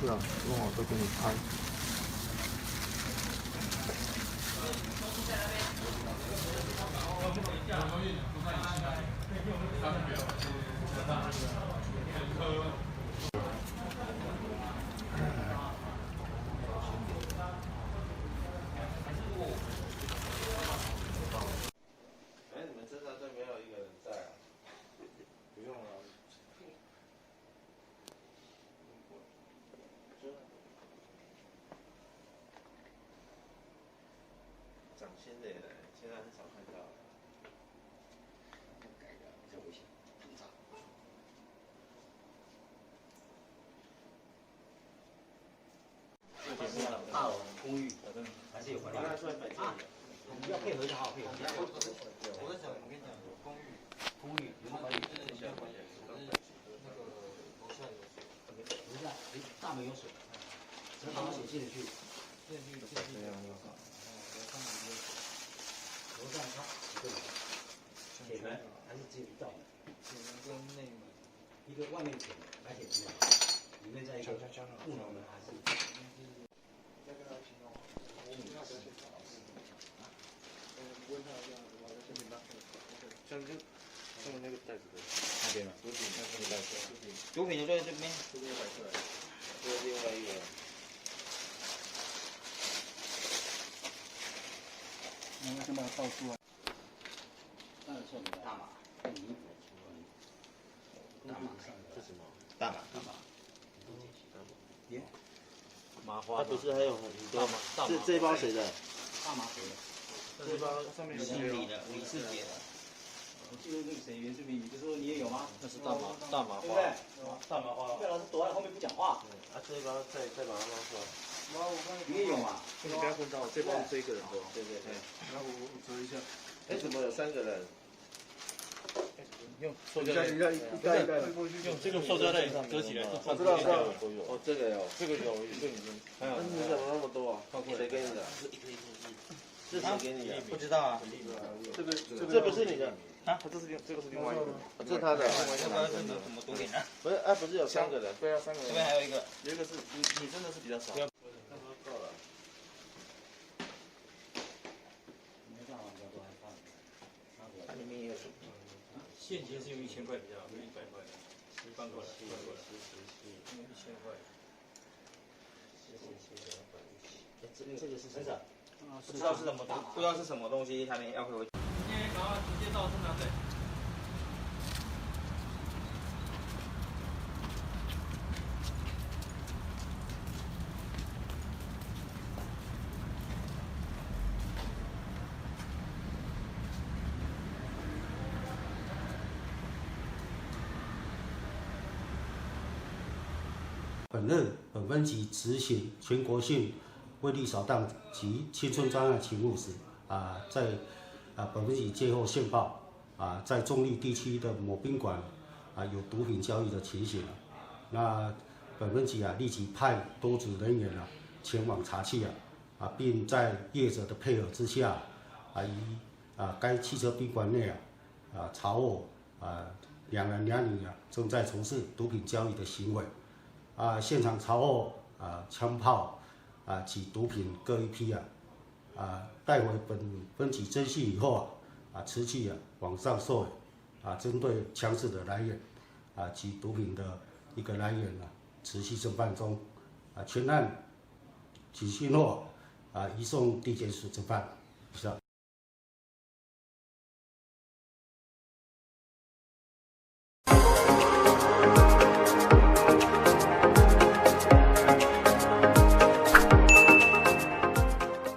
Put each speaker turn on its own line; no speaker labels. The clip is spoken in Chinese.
是啊，弄好再给你拍。
哎，你们车上都没有一个人在啊？不用了。涨薪的人现在很少看到。
改的比较危险，很大。大楼公寓还是有管理员啊，你要配合就好好配合。
我在讲，我跟你讲，公寓有管理员，就是那个楼下有水，
楼下大门有水，只能把水进得去。楼上它几个门？铁门还是只有一道门？
铁门跟内门，
一个外面铁门，白铁门里面再一个木头门还是？
再跟他形容，我们要不要去找老师？问他一下，我在这边拿。
像那个袋子的
那边吗？
毒品，那个袋子。
毒品就在这边，
这边摆出来。
这是另外一个。
我先把它倒出来。
那个错大码，跟你衣服大码
是什么？大麻。
大码。耶，
麻花。它不是还有很多吗？这包谁的？
大麻谁的？
这包
上面有
李的，李世杰的。
我记得那个谁袁志明，你就说你也有吗？
那是大麻花，
对不对？
大麻花。
被老师躲在后面不讲话。
啊，这包再把它弄出来。
你也有嘛？
你不要混到，这包是这一个人的。
对对对。
然后我折一下。
哎，怎么有3个人？
用塑胶袋，
一袋一袋的。
用这个塑胶袋折起来，
我知道，知道。
哦，这个有，
这个有，这个已经。还有，
你怎么那么多啊？谁给你的？是谁给你的？不知道啊。这不是你的
啊？这是另外一个。
这是他的。
这个是什么毒品啊？
不是，不是有3个人？
对啊，3个人。
这边还有一个，
有一个是你真的是比较少。
那不够了。
没办法，比较多还放。
它里面也有什么？
现金是用1000块比较好，用100块，翻过来，1000块。
这个是谁的？
不知道是什么东，不知道是什么东西，他们要回。
今天赶快直接到生产队。
本日本分局执行全国性威力扫荡及青春专案勤务时，在本分局接获线报，在中立地区的某宾馆有毒品交易的情形，那本分局立即派多组人员前往查缉，并在业者的配合之下，于该汽车宾馆内查获2男2女正在从事毒品交易的行为。现场查获枪炮及毒品各一批带回本分局侦讯以后持续往上搜尾针对枪支的来源及毒品的一个来源持续侦办中全案取讯后移送地检署侦办。以上。